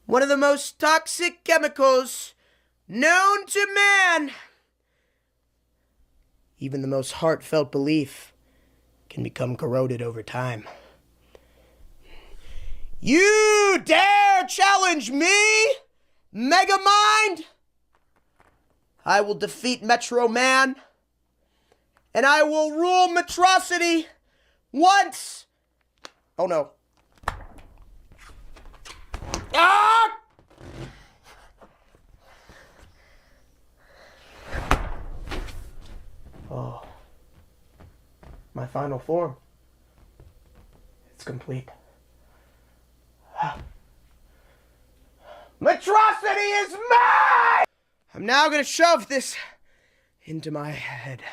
One of the most toxic chemicals known to man. Even the most heartfelt belief can become corroded over time. You dare challenge me, Megamind? I will defeat Metro Man, and I will rule Metrocity once. Oh no. Ah! Oh. My final form. It's complete. Metrocity is mine! I'm now gonna shove this into my head.